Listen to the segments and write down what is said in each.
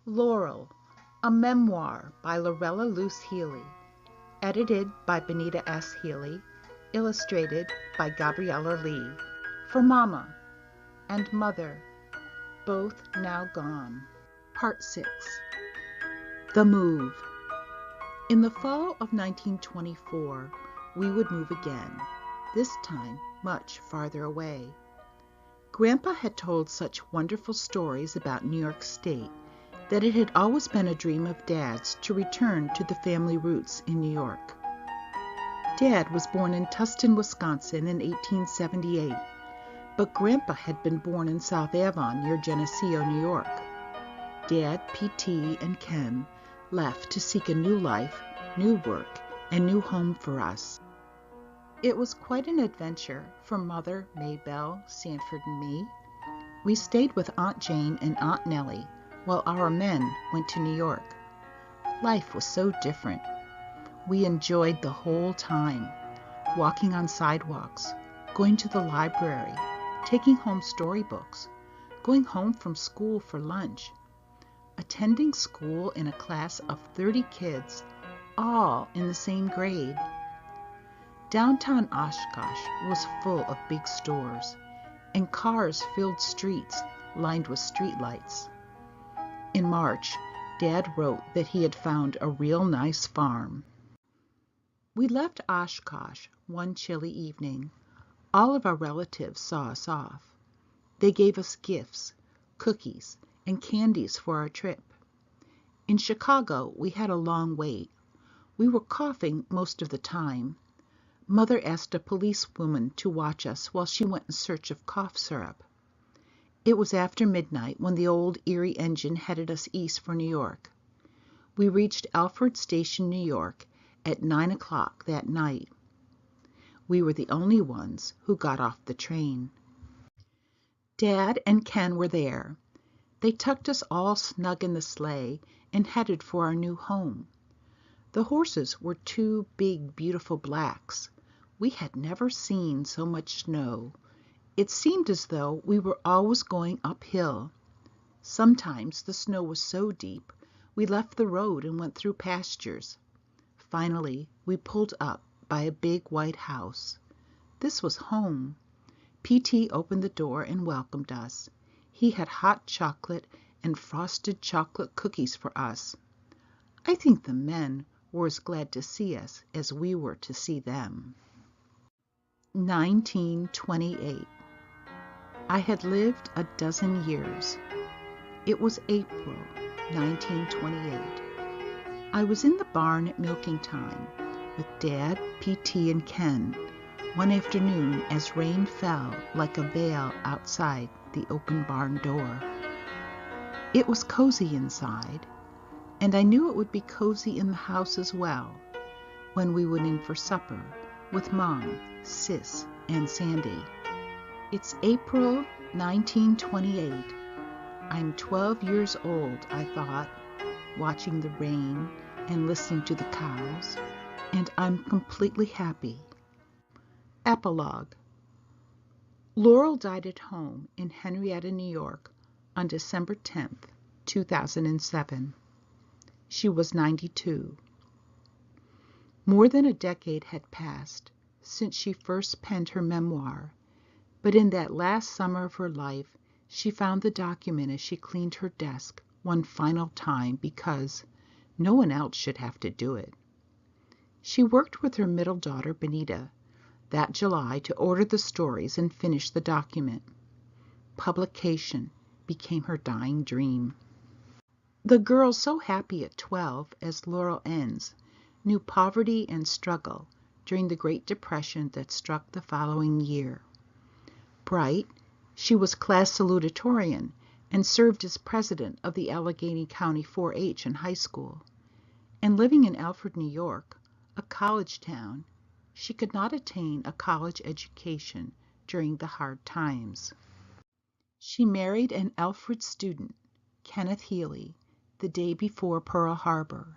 Laurel, a memoir by Laurella Luce Healy, edited by Bonita Healy, illustrated by Gabriella Lee. For Mama and Mother, both now gone. Part 6. The Move. In the fall of 1924, we would move again, this time much farther away. Grandpa had told such wonderful stories about New York State that it had always been a dream of Dad's to return to the family roots in New York. Dad was born in Tustin, Wisconsin in 1878, but Grandpa had been born in South Avon near Geneseo, New York. Dad, P.T., and Ken left to seek a new life, new work, and new home for us. It was quite an adventure for Mother, Maybelle, Sanford, and me. We stayed with Aunt Jane and Aunt Nellie while our men went to New York. Life was so different. We enjoyed the whole time, walking on sidewalks, going to the library, taking home storybooks, going home from school for lunch, attending school in a class of 30 kids, all in the same grade. Downtown Oshkosh was full of big stores, and cars filled streets lined with streetlights. In March, Dad wrote that he had found a real nice farm. We left Oshkosh one chilly evening. All of our relatives saw us off. They gave us gifts, cookies, and candies for our trip. In Chicago, we had a long wait. We were coughing most of the time. Mother asked a policewoman to watch us while she went in search of cough syrup. It was after midnight when the old Erie engine headed us east for New York. We reached Alfred Station, New York, at 9 o'clock that night. We were the only ones who got off the train. Dad and Ken were there. They tucked us all snug in the sleigh and headed for our new home. The horses were two big, beautiful blacks. We had never seen so much snow. It seemed as though we were always going uphill. Sometimes the snow was so deep we left the road and went through pastures. Finally, we pulled up by a big white house. This was home. P.T. opened the door and welcomed us. He had hot chocolate and frosted chocolate cookies for us. I think the men were as glad to see us as we were to see them. 1928. I had lived a dozen years. It was April 1928. I was in the barn at milking time with Dad, P.T., and Ken one afternoon as rain fell like a veil outside the open barn door. It was cozy inside, and I knew it would be cozy in the house as well when we went in for supper with Mom, Sis, and Sandy. It's April 1928. I'm 12 years old, I thought, watching the rain and listening to the cows, and I'm completely happy. Epilogue. Laurel died at home in Henrietta, New York on December 10th, 2007. She was 92. More than a decade had passed since she first penned her memoir, but in that last summer of her life, she found the document as she cleaned her desk one final time because no one else should have to do it. She worked with her middle daughter, Bonita, that July to order the stories and finish the document. Publication became her dying dream. The girl, so happy at 12 as Laurel ends, knew poverty and struggle during the Great Depression that struck the following year. Bright, she was class salutatorian and served as president of the Allegheny County 4-H in high school. And living in Alfred, New York, a college town, she could not attain a college education during the hard times. She married an Alfred student, Kenneth Healy, the day before Pearl Harbor.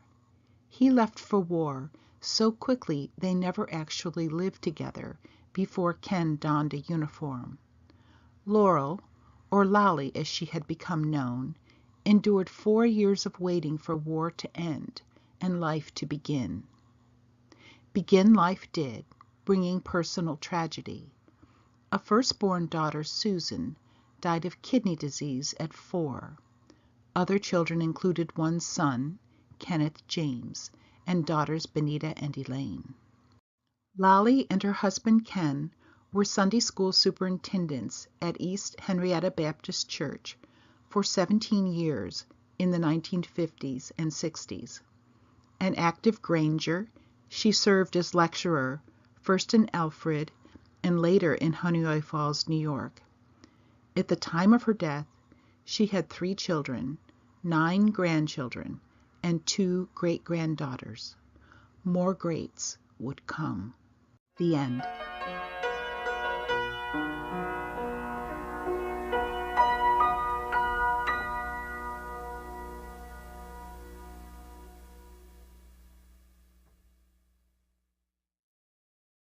He left for war so quickly they never actually lived together before Ken donned a uniform. Laurel, or Lolly as she had become known, endured 4 years of waiting for war to end and life to begin. Begin life did, bringing personal tragedy. A firstborn daughter, Susan, died of kidney disease at 4. Other children included one son, Kenneth James, and daughters Bonita and Elaine. Lolly and her husband Ken were Sunday school superintendents at East Henrietta Baptist Church for 17 years in the 1950s and 60s. An active Granger, she served as lecturer first in Alfred and later in Honeoye Falls, New York. At the time of her death, she had 3 children, 9 grandchildren, and 2 great-granddaughters. More greats would come. The end.